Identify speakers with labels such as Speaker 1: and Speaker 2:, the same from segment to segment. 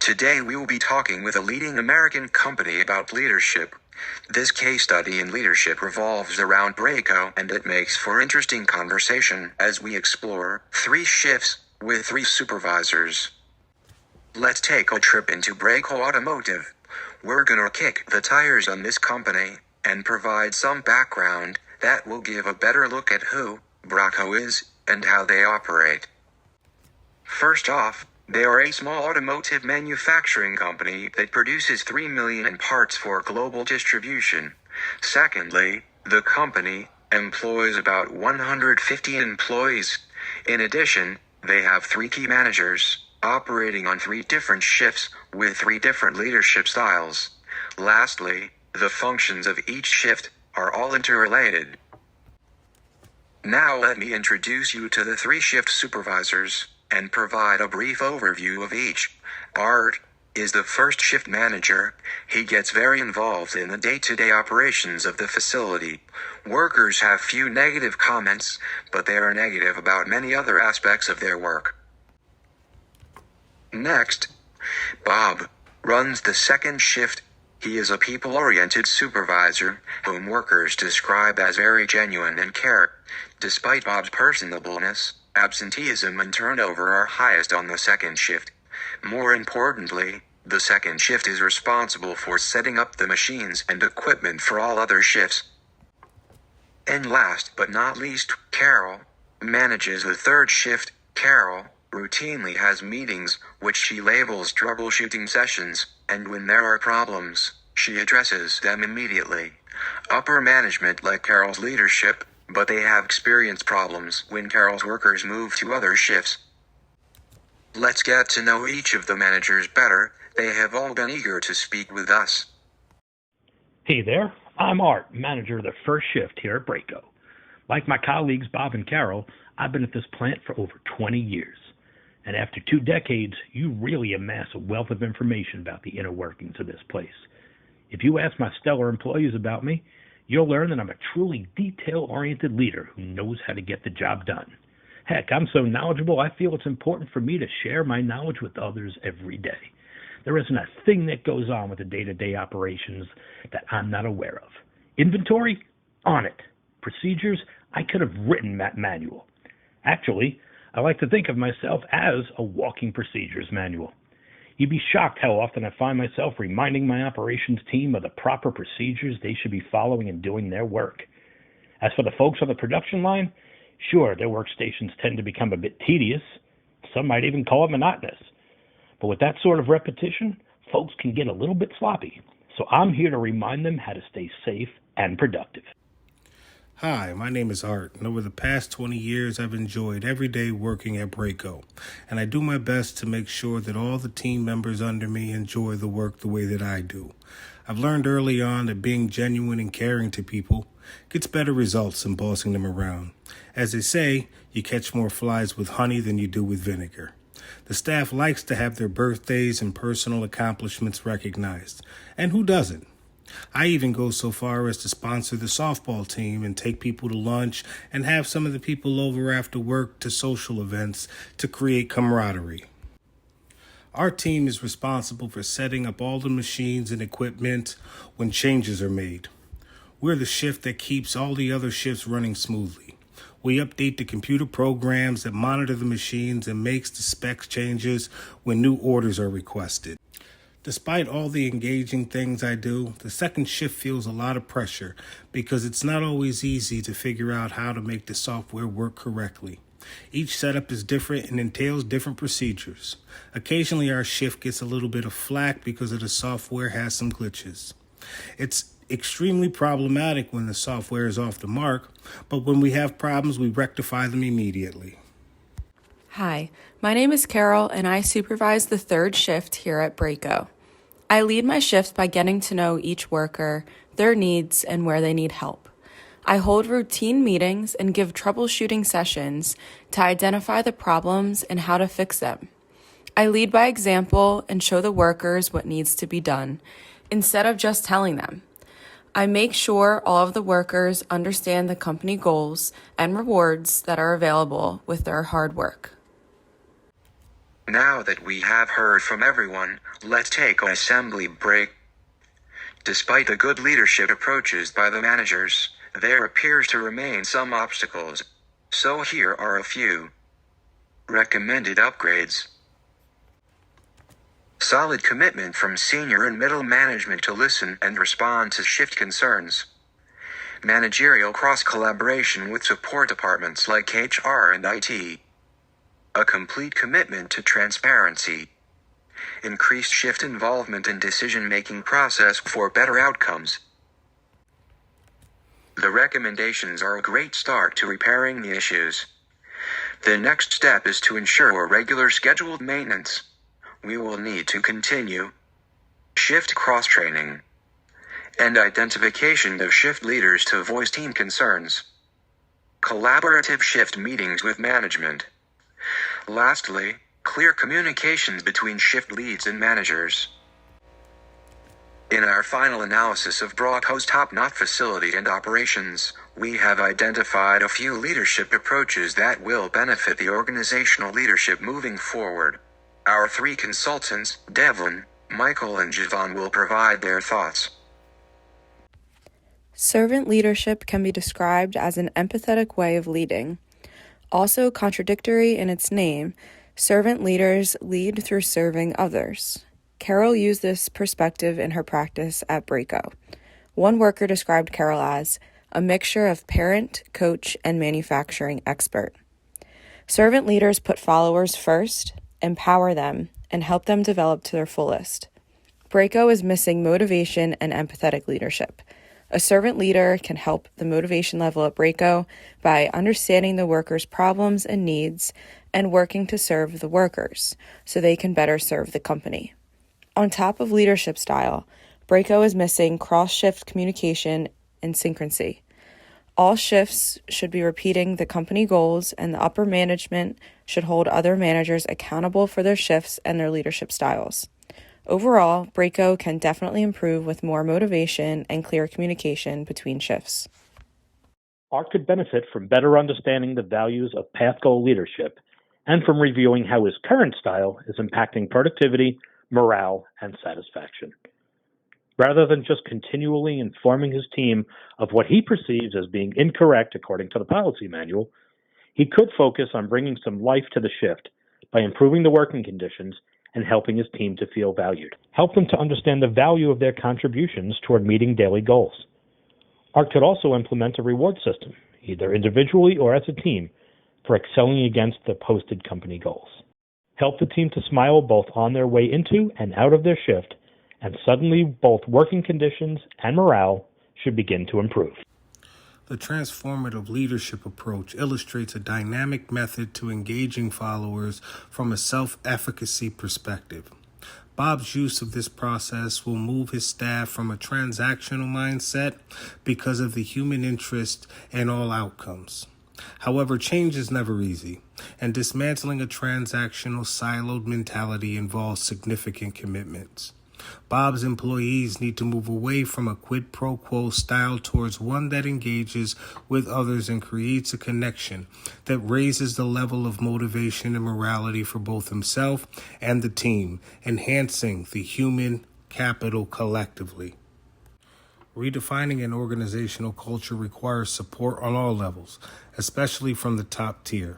Speaker 1: Today we will be talking with a leading American company about leadership. This case study in leadership revolves around Brako, and it makes for interesting conversation as we explore 3 shifts with 3 supervisors. Let's take a trip into Brako Automotive. We're gonna kick the tires on this company and provide some background that will give a better look at who Brako is and how they operate. First off, they are a small automotive manufacturing company that produces 3 million in parts for global distribution. Secondly, the company employs about 150 employees. In addition, they have 3 key managers, operating on 3 different shifts with 3 different leadership styles. Lastly, the functions of each shift are all interrelated. Now let me introduce you to the 3 shift supervisors and provide a brief overview of each. Art is the first shift manager. He gets very involved in the day-to-day operations of the facility. Workers have few negative comments, but they are negative about many other aspects of their work. Next, Bob runs the second shift. He is a people-oriented supervisor whom workers describe as very genuine and care. Despite Bob's personableness, absenteeism and turnover are highest on the second shift. More importantly, the second shift is responsible for setting up the machines and equipment for all other shifts. And last but not least, Carol manages the third shift. Carol routinely has meetings, which she labels troubleshooting sessions, and when there are problems, she addresses them immediately. Upper management like Carol's leadership, but they have experienced problems when Carol's workers move to other shifts. Let's get to know each of the managers better. They have all been eager to speak with us.
Speaker 2: Hey there, I'm Art, manager of the first shift here at Brako. Like my colleagues Bob and Carol, I've been at this plant for over 20 years. And after 2 decades, you really amass a wealth of information about the inner workings of this place. If you ask my stellar employees about me, you'll learn that I'm a truly detail-oriented leader who knows how to get the job done. Heck, I'm so knowledgeable, I feel it's important for me to share my knowledge with others every day. There isn't a thing that goes on with the day-to-day operations that I'm not aware of. Inventory? On it. Procedures? I could have written that manual. Actually, I like to think of myself as a walking procedures manual. You'd be shocked how often I find myself reminding my operations team of the proper procedures they should be following in doing their work. As for the folks on the production line, sure, their workstations tend to become a bit tedious. Some might even call it monotonous. But with that sort of repetition, folks can get a little bit sloppy. So I'm here to remind them how to stay safe and productive.
Speaker 3: Hi, my name is Art, and over the past 20 years, I've enjoyed every day working at Brako, and I do my best to make sure that all the team members under me enjoy the work the way that I do. I've learned early on that being genuine and caring to people gets better results than bossing them around. As they say, you catch more flies with honey than you do with vinegar. The staff likes to have their birthdays and personal accomplishments recognized, and who doesn't? I even go so far as to sponsor the softball team and take people to lunch and have some of the people over after work to social events to create camaraderie. Our team is responsible for setting up all the machines and equipment when changes are made. We're the shift that keeps all the other shifts running smoothly. We update the computer programs that monitor the machines and makes the specs changes when new orders are requested. Despite all the engaging things I do, the second shift feels a lot of pressure because it's not always easy to figure out how to make the software work correctly. Each setup is different and entails different procedures. Occasionally our shift gets a little bit of flack because of the software has some glitches. It's extremely problematic when the software is off the mark, but when we have problems, we rectify them immediately.
Speaker 4: Hi, my name is Carol, and I supervise the third shift here at Brako. I lead my shift by getting to know each worker, their needs, and where they need help. I hold routine meetings and give troubleshooting sessions to identify the problems and how to fix them. I lead by example and show the workers what needs to be done, instead of just telling them. I make sure all of the workers understand the company goals and rewards that are available with their hard work.
Speaker 1: Now that we have heard from everyone, let's take an assembly break. Despite the good leadership approaches by the managers, there appears to remain some obstacles. So here are a few recommended upgrades. Solid commitment from senior and middle management to listen and respond to shift concerns. Managerial cross-collaboration with support departments like HR and IT. A complete commitment to transparency. Increased shift involvement in decision-making process for better outcomes. The recommendations are a great start to repairing the issues. The next step is to ensure regular scheduled maintenance. We will need to continue shift cross-training and identification of shift leaders to voice team concerns. Collaborative shift meetings with management. Lastly, clear communications between shift leads and managers. In our final analysis of Brako's top-notch facility and operations, we have identified a few leadership approaches that will benefit the organizational leadership moving forward. Our three consultants, Devlin, Michael and Javon, will provide their thoughts.
Speaker 4: Servant leadership can be described as an empathetic way of leading. Also contradictory in its name, servant leaders lead through serving others. Carol used this perspective in her practice at Brako. One worker described Carol as a mixture of parent, coach, and manufacturing expert. Servant leaders put followers first, empower them, and help them develop to their fullest. Brako is missing motivation and empathetic leadership. A servant leader can help the motivation level at Brako by understanding the workers' problems and needs and working to serve the workers so they can better serve the company. On top of leadership style, Brako is missing cross-shift communication and synchronicity. All shifts should be repeating the company goals, and the upper management should hold other managers accountable for their shifts and their leadership styles. Overall, Brako can definitely improve with more motivation and clear communication between shifts.
Speaker 2: Art could benefit from better understanding the values of path goal leadership and from reviewing how his current style is impacting productivity, morale, and satisfaction. Rather than just continually informing his team of what he perceives as being incorrect according to the policy manual, he could focus on bringing some life to the shift by improving the working conditions and helping his team to feel valued. Help them to understand the value of their contributions toward meeting daily goals. Art could also implement a reward system, either individually or as a team, for excelling against the posted company goals. Help the team to smile both on their way into and out of their shift, and suddenly both working conditions and morale should begin to improve.
Speaker 3: The transformative leadership approach illustrates a dynamic method to engaging followers from a self-efficacy perspective. Bob's use of this process will move his staff from a transactional mindset because of the human interest in all outcomes. However, change is never easy, and dismantling a transactional siloed mentality involves significant commitments. Bob's employees need to move away from a quid pro quo style towards one that engages with others and creates a connection that raises the level of motivation and morality for both himself and the team, enhancing the human capital collectively. Redefining an organizational culture requires support on all levels, especially from the top tier.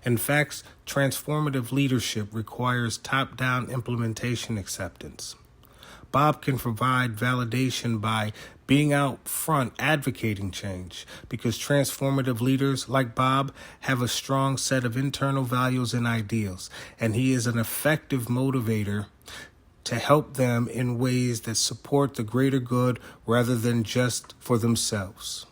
Speaker 3: In fact, transformative leadership requires top-down implementation acceptance. Bob can provide validation by being out front advocating change, because transformative leaders like Bob have a strong set of internal values and ideals, and he is an effective motivator to help them in ways that support the greater good rather than just for themselves.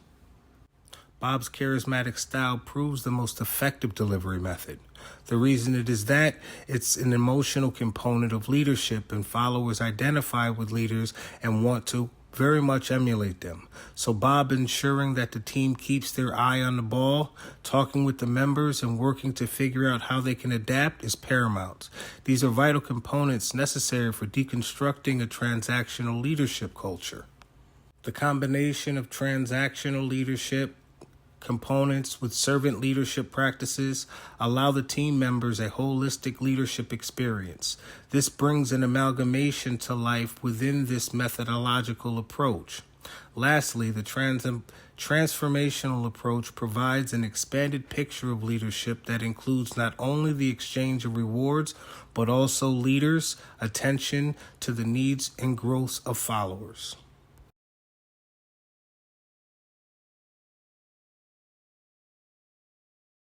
Speaker 3: Bob's charismatic style proves the most effective delivery method. The reason it is that it's an emotional component of leadership, and followers identify with leaders and want to very much emulate them. So Bob ensuring that the team keeps their eye on the ball, talking with the members, and working to figure out how they can adapt is paramount. These are vital components necessary for deconstructing a transactional leadership culture. The combination of transactional leadership components with servant leadership practices allow the team members a holistic leadership experience. This brings an amalgamation to life within this methodological approach. Lastly, the transformational approach provides an expanded picture of leadership that includes not only the exchange of rewards, but also leaders' attention to the needs and growth of followers.